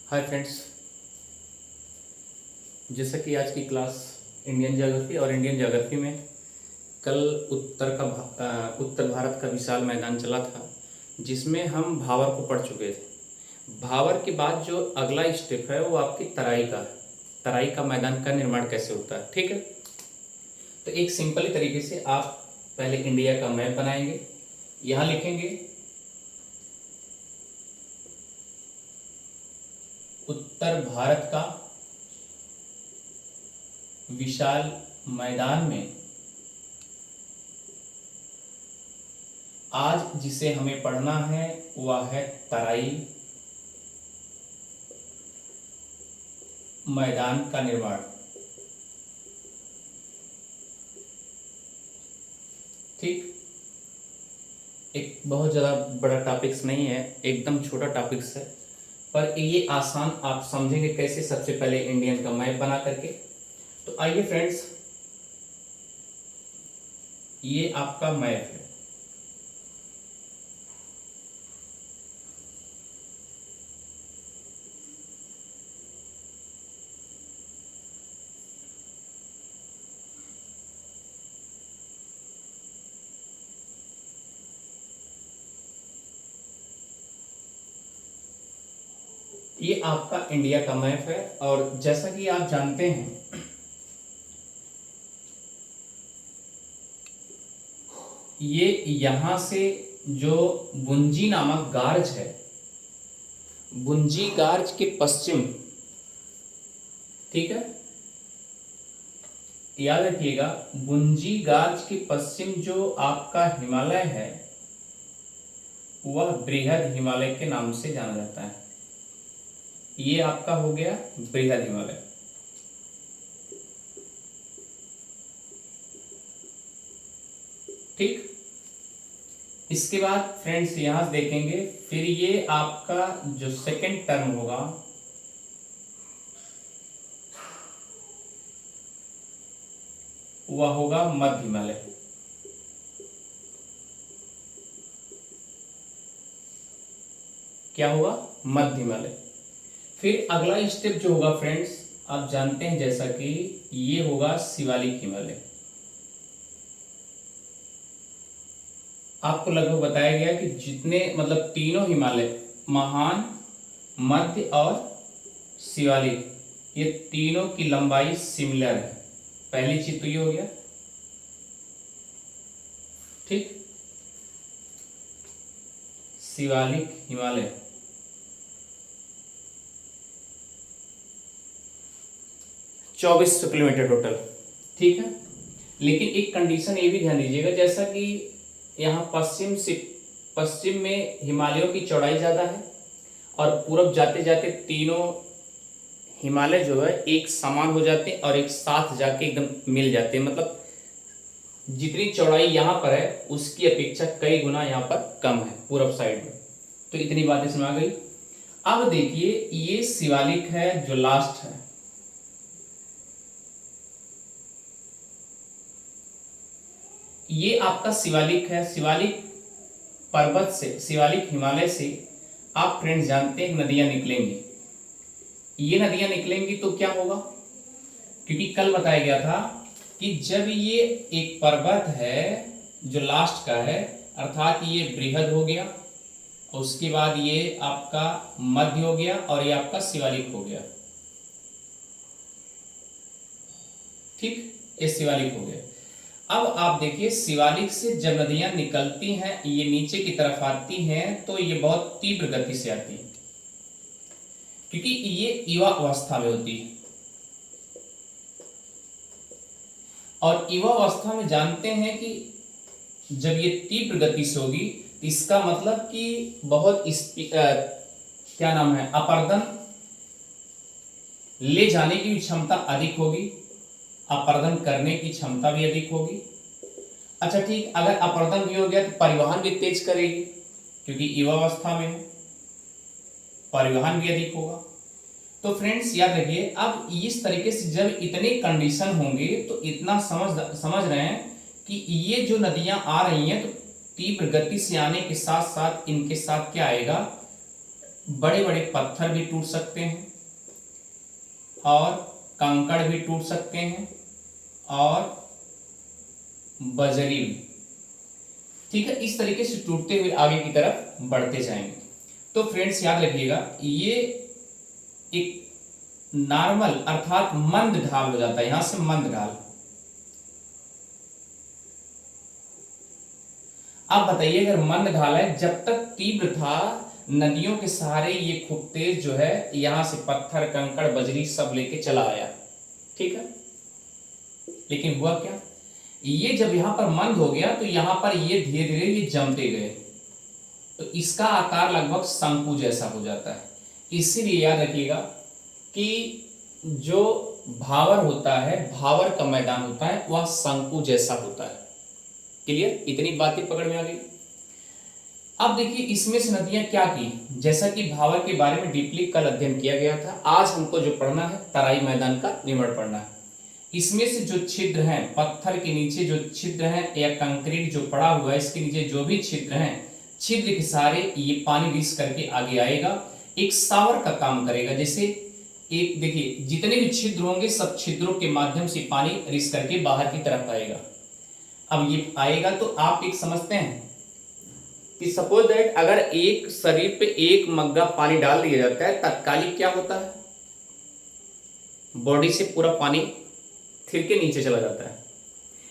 Hi friends. जैसा कि आज की क्लास इंडियन ज्योग्राफी और इंडियन ज्योग्राफी में कल उत्तर भारत का विशाल मैदान चला था, जिसमें हम भावर को पढ़ चुके थे। भावर के बाद जो अगला स्टेप है वो आपकी तराई का है। तराई का मैदान का निर्माण कैसे होता है, ठीक है। तो एक सिंपल तरीके से आप पहले इंडिया का मैप बनाएंगे। यहाँ लिखेंगे उत्तर भारत का विशाल मैदान में आज जिसे हमें पढ़ना है वह है तराई मैदान का निर्माण। ठीक, एक बहुत ज़्यादा बड़ा टॉपिक्स नहीं है, एकदम छोटा टॉपिक्स है, पर ये आसान आप समझेंगे कैसे। सबसे पहले इंडियन का मैप बना करके। तो आइए फ्रेंड्स, ये आपका मैप है। ये आपका इंडिया का मैप है और जैसा कि आप जानते हैं ये यहां से जो बुंजी नामक गार्ज है, बुंजी गार्ज के पश्चिम, ठीक है, याद रखिएगा, बुंजी गार्ज के पश्चिम जो आपका हिमालय है वह बृहद हिमालय के नाम से जाना जाता है। ये आपका हो गया बृहद हिमालय। ठीक, इसके बाद फ्रेंड्स यहां देखेंगे, फिर ये आपका जो सेकंड टर्म होगा वह होगा मध्य हिमालय। क्या होगा? मध्य हिमालय। फिर अगला स्टेप जो होगा फ्रेंड्स, आप जानते हैं जैसा कि ये होगा शिवालिक हिमालय। आपको लगभग बताया गया कि जितने मतलब तीनों हिमालय, महान, मध्य और शिवालिक, ये तीनों की लंबाई सिमिलर है। पहली चीज तो ये हो गया। ठीक, शिवालिक हिमालय 2400 किलोमीटर टोटल, ठीक है। लेकिन एक कंडीशन ये भी ध्यान दीजिएगा, जैसा कि यहाँ पश्चिम में हिमालयों की चौड़ाई ज़्यादा है और पूरब जाते जाते तीनों हिमालय जो है एक समान हो जाते हैं और एक साथ जाके एकदम मिल जाते हैं। मतलब जितनी चौड़ाई यहाँ पर है उसकी अपेक्षा कई गुना यहाँ पर कम है पूरब साइड में। तो इतनी बातें समझ आ गई। अब देखिए, ये शिवालिक है जो लास्ट है, ये आपका शिवालिक है। शिवालिक पर्वत से, शिवालिक हिमालय से आप फ्रेंड्स जानते हैं नदियां निकलेंगी। ये नदियां निकलेंगी तो क्या होगा, क्योंकि कल बताया गया था कि जब ये एक पर्वत है जो लास्ट का है, अर्थात ये बृहद हो गया, उसके बाद ये आपका मध्य हो गया और ये आपका शिवालिक हो गया। ठीक, ये शिवालिक हो गया। अब आप देखिए, शिवालिक से जब नदियां निकलती हैं, ये नीचे की तरफ आती हैं, तो ये बहुत तीव्र गति से आती है, क्योंकि ये युवा अवस्था में होती है। और युवा अवस्था में जानते हैं कि जब ये तीव्र गति से होगी, इसका मतलब कि बहुत क्या नाम है, अपर्दन ले जाने की क्षमता अधिक होगी, अपर्दन करने की क्षमता भी अधिक होगी। अच्छा ठीक, अगर अपर्दन भी हो गया तो परिवहन भी तेज करेगी, क्योंकि युवावस्था में है, परिवहन भी अधिक होगा। तो फ्रेंड्स याद रखिए, अब इस तरीके से जब इतने कंडीशन होंगे तो इतना समझ रहे हैं कि ये जो नदियां आ रही हैं तो तीव्र गति से आने के साथ साथ इनके साथ क्या आएगा, बड़े बड़े पत्थर भी टूट सकते हैं और कंकड़ भी टूट सकते हैं और बजरी भी। ठीक है, इस तरीके से टूटते हुए आगे की तरफ बढ़ते जाएंगे। तो फ्रेंड्स याद रखिएगा, ये एक नॉर्मल अर्थात मंद ढाल हो जाता है, यहां से मंद ढाल। अब बताइए, अगर मंद ढाल है, जब तक तीव्र था नदियों के सहारे ये खूब तेज जो है यहां से पत्थर कंकड़ बजरी सब लेके चला आया। ठीक है, लेकिन हुआ क्या, ये जब यहां पर मंद हो गया तो यहां पर ये धीरे धीरे ये जमते गए, तो इसका आकार लगभग शंकु जैसा हो जाता है। इसीलिए याद रखिएगा कि जो भावर होता है, भावर का मैदान होता है, वह शंकु जैसा होता है। क्लियर, इतनी बातें पकड़ में आ गई। अब देखिए इसमें से नदियां क्या की, जैसा कि भावर के बारे में डीपली कल अध्ययन किया गया था, आज हमको जो पढ़ना है तराई मैदान का निम्न पढ़ना है। इसमें से जो छिद्र हैं, पत्थर के नीचे जो छिद्र हैं या कंक्रीट जो पड़ा हुआ है इसके नीचे जो भी छिद्र हैं, छिद्र के सारे ये पानी रिस करके आगे आएगा, एक सावर का काम करेगा। जैसे एक देखिए जितने भी छिद्र होंगे सब छिद्रों के माध्यम से पानी रिस करके बाहर की तरफ आएगा। अब ये आएगा तो आप एक समझते हैं कि सपोज दैट अगर एक शरीर पे एक मग्गा पानी डाल दिया जाता है, तत्कालिक क्या होता है, बॉडी से पूरा पानी थिर के नीचे चला जाता है।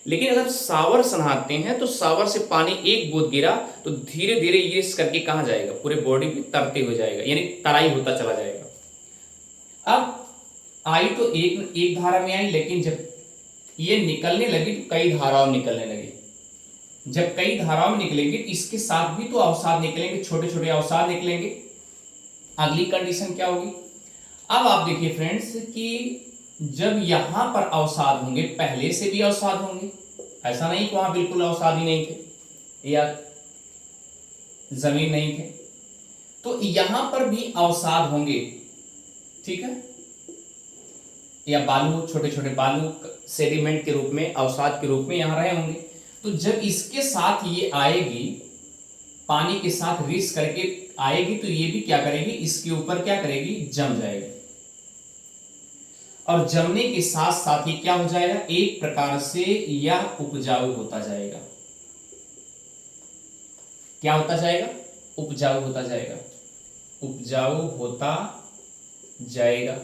लेकिन अगर सावर सनहाते हैं तो सावर से पानी एक बूंद गिरा तो धीरे धीरे ये इस करके कहां जाएगा, पूरे बॉडी में तरते हुए जाएगा, यानी तराई होता चला जाएगा। अब आई तो एक एक धारा में आई, लेकिन जब ये निकलने लगी तो कई धाराओं में निकलने लगी। जब कई धाराओं में निकलेंगे इसके साथ भी तो अवसाद निकलेंगे, छोटे छोटे अवसाद निकलेंगे। अगली कंडीशन क्या होगी, अब आप देखिए फ्रेंड्स कि जब यहां पर अवसाद होंगे, पहले से भी अवसाद होंगे, ऐसा नहीं कि वहां बिल्कुल अवसाद ही नहीं थे या जमीन नहीं थे, तो यहां पर भी अवसाद होंगे। ठीक है, या बालू, छोटे छोटे बालू सेडिमेंट के रूप में, अवसाद के रूप में यहां रहे होंगे। तो जब इसके साथ ये आएगी, पानी के साथ रिस करके आएगी, तो ये भी क्या करेगी, इसके ऊपर क्या करेगी, जम जाएगी। और जमने के साथ साथ ही क्या हो जाएगा, एक प्रकार से यह उपजाऊ होता जाएगा। क्या होता जाएगा, उपजाऊ होता जाएगा, उपजाऊ होता जाएगा।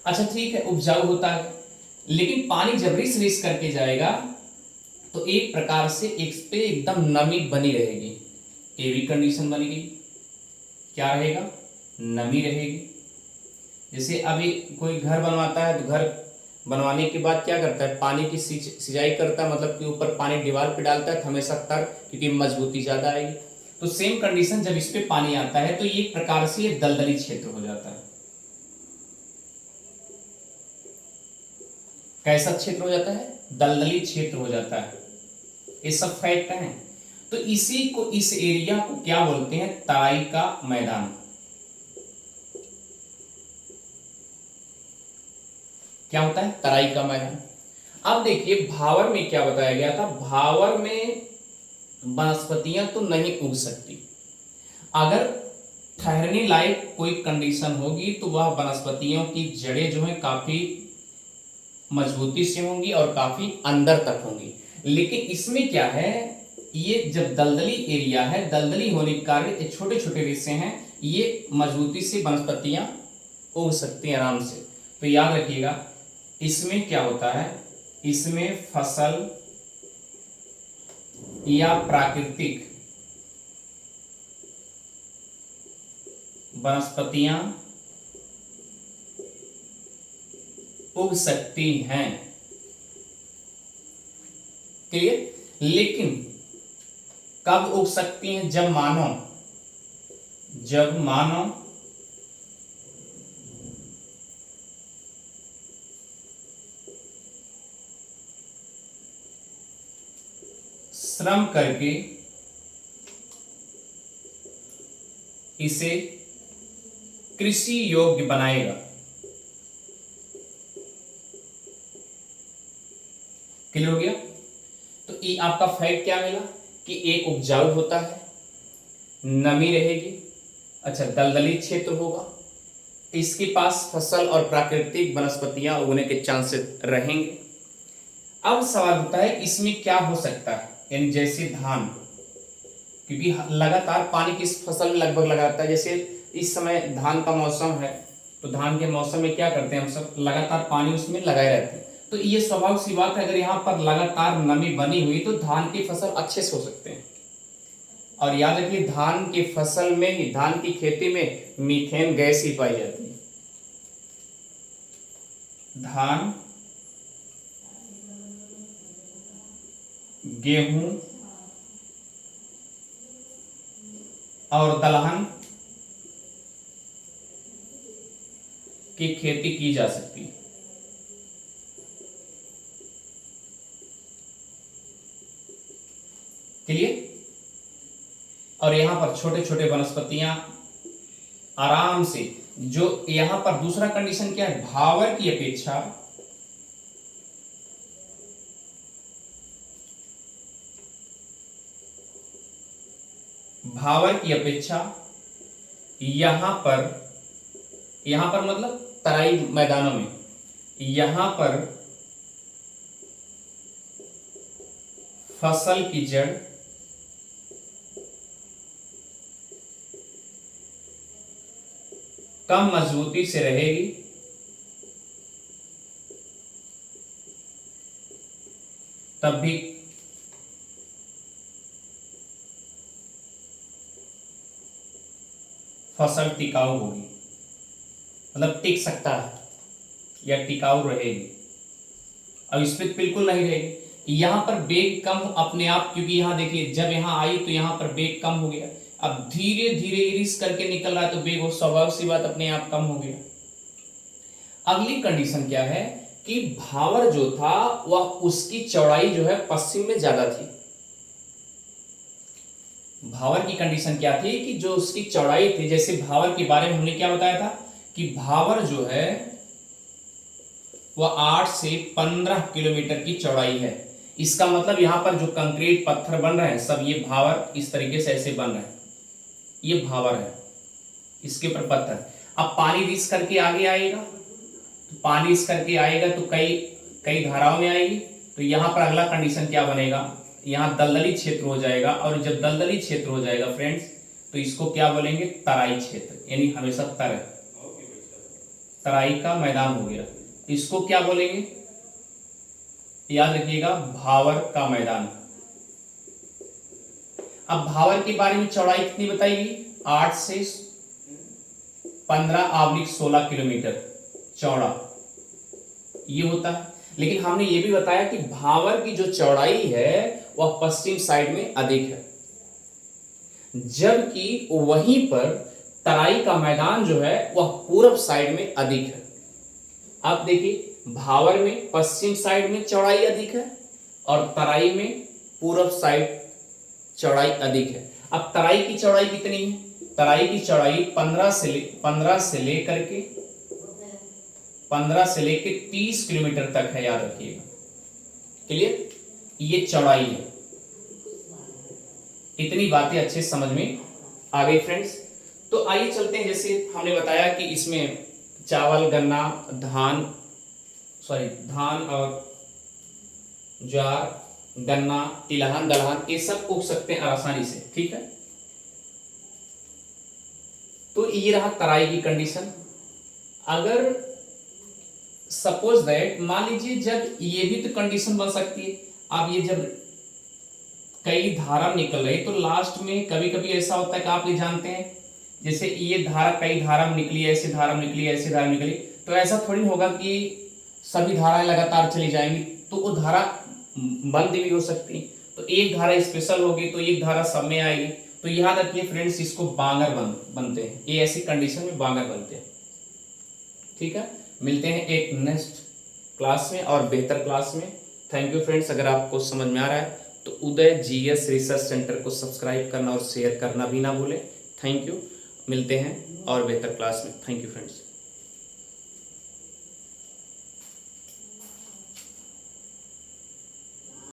अच्छा ठीक है, उपजाऊ होता है, लेकिन पानी जब रिस रिस करके जाएगा तो एक प्रकार से एक पे एकदम नमी बनी रहेगी। ये भी कंडीशन बनी गई, क्या रहेगा, नमी रहेगी। जैसे अभी कोई घर बनवाता है तो घर बनवाने के बाद क्या करता है, पानी की सिंचाई करता है, मतलब कि ऊपर पानी दीवार पे डालता है हमेशा तर, क्योंकि मजबूती ज्यादा आएगी। तो सेम कंडीशन जब इस पे पानी आता है तो ये एक प्रकार से ये दलदली क्षेत्र हो जाता है। कैसा क्षेत्र हो जाता है, दलदली क्षेत्र हो जाता है। ये सब फैक्ट हैं। तो इसी को, इस एरिया को क्या बोलते हैं, तराई का मैदान। क्या होता है, तराई का मैदान। अब देखिए भावर में क्या बताया गया था, भावर में वनस्पतियां तो नहीं उग सकती। अगर ठहरने लायक कोई कंडीशन होगी तो वह वनस्पतियों की जड़ें जो है काफी मजबूती से होंगी और काफी अंदर तक होंगी। लेकिन इसमें क्या है, ये जब दलदली एरिया है, दलदली होने के कारण ये छोटे छोटे हिस्से हैं, ये मजबूती से वनस्पतियां उग सकती हैं आराम से। तो याद रखिएगा इसमें क्या होता है, इसमें फसल या प्राकृतिक वनस्पतियां उग सकती हैं। क्लियर, लेकिन कब उग सकती हैं, जब मानव श्रम करके इसे कृषि योग्य बनाएगा। क्लियर हो गया। तो ये आपका फैक्ट क्या मिला कि एक उपजाऊ होता है, नमी रहेगी, अच्छा, दलदली क्षेत्र होगा, इसके पास फसल और प्राकृतिक वनस्पतियां उगने के चांसेस रहेंगे। अब सवाल होता है इसमें क्या हो सकता है, यानी जैसे धान, क्योंकि लगातार पानी किस फसल में लगभग लगा रहता है। जैसे इस समय धान का मौसम है, तो धान के मौसम में क्या करते हैं हम सब, लगातार पानी उसमें लगाए रहते हैं। तो ये स्वाभाविक सी बात है, अगर यहाँ पर लगातार नमी बनी हुई तो धान की फसल अच्छे से हो सकते हैं। और याद रखिए, धान की फसल में ही, धान की खेती में मीथेन गैस ही पाई जाती है। धान, गेहूं और दलहन की खेती की जा सकती है। क्लियर? और यहां पर छोटे छोटे वनस्पतियां आराम से, जो यहां पर दूसरा कंडीशन क्या है, भावर की अपेक्षा यहां पर मतलब तराई मैदानों में, यहां पर फसल की जड़ कम मजबूती से रहेगी, तब भी फसल टिकाऊ होगी, मतलब टिक सकता है या टिकाऊ रहेगी। अब इस पे बिल्कुल नहीं रहेगी। यहां पर वेग कम अपने आप, क्योंकि यहां देखिए जब यहां आई तो यहां पर वेग कम हो गया, अब धीरे धीरे इरिस करके निकल रहा है तो वेग स्वाभाविक सी बात अपने आप कम हो गया। अगली कंडीशन क्या है कि भावर जो था वह, उसकी चौड़ाई जो है पश्चिम में ज्यादा थी। भावर की कंडीशन क्या थी कि जो उसकी चौड़ाई थी, जैसे भावर के बारे में हमने क्या बताया था कि भावर जो है वह 8 से 15 किलोमीटर की चौड़ाई है। इसका मतलब यहां पर जो कंक्रीट पत्थर बन रहे हैं सब ये भावर इस तरीके से ऐसे बन रहे हैं, ये भावर है, इसके ऊपर पत्थर। अब पानी रिस करके आगे आएगा, तो पानी रिस करके आएगा तो कई कई धाराओं में आएगी, तो यहां पर अगला कंडीशन क्या बनेगा, यहाँ दलदली क्षेत्र हो जाएगा। और जब दलदली क्षेत्र हो जाएगा फ्रेंड्स, तो इसको क्या बोलेंगे, तराई क्षेत्र, यानी हमेशा तराई का मैदान हो गया। इसको क्या बोलेंगे, याद रखिएगा, भावर का मैदान। अब भावर के बारे में चौड़ाई कितनी बताएगी, 8 से 15/16 किलोमीटर चौड़ा ये होता है। लेकिन हमने ये भी बताया कि भावर की जो चौड़ाई है वह पश्चिम साइड में अधिक है, जबकि वहीं पर तराई का मैदान जो है वह पूर्व साइड में अधिक है। आप देखिए, भावर में पश्चिम साइड में चौड़ाई अधिक है और तराई में पूर्व साइड चौड़ाई अधिक है। अब तराई की चौड़ाई कितनी है, तराई की चौड़ाई 15 से लेकर 30 किलोमीटर तक है, याद रखिएगा। क्लियर? ये चौड़ाई है। इतनी बातें अच्छे समझ में आ गई फ्रेंड्स। तो आइए चलते हैं, जैसे हमने बताया कि इसमें चावल, गन्ना, धान और ज्वार, गन्ना, तिलहन, दलहन, ये सब उग सकते हैं आसानी से। ठीक है, तो ये रहा तराई की कंडीशन। अगर सपोज दैट, मान लीजिए जब ये भी तो कंडीशन बन सकती है, अब ये जब कई धारा निकल रही तो लास्ट में कभी कभी ऐसा होता है कि आप ये जानते हैं, जैसे ये धारा कई धारा में निकली, ऐसी धारा में निकली, ऐसी धारा में निकली, तो ऐसा थोड़ी होगा कि सभी धाराएं लगातार चली जाएंगी, तो वो धारा बंद भी हो सकती। तो एक धारा स्पेशल होगी तो एक धारा सब में आएगी। तो याद रखिए फ्रेंड्स, इसको बांगर बनते हैं, ये ऐसी कंडीशन में बांगर बनते हैं। ठीक है, मिलते हैं एक नेक्स्ट क्लास में और बेहतर क्लास में। Thank you friends. अगर आपको समझ में आ रहा है तो उदय जीएस रिसर्च सेंटर को सब्सक्राइब करना और शेयर करना भी ना भूलें। थैंक यू, मिलते हैं और बेहतर क्लास में। Thank you friends.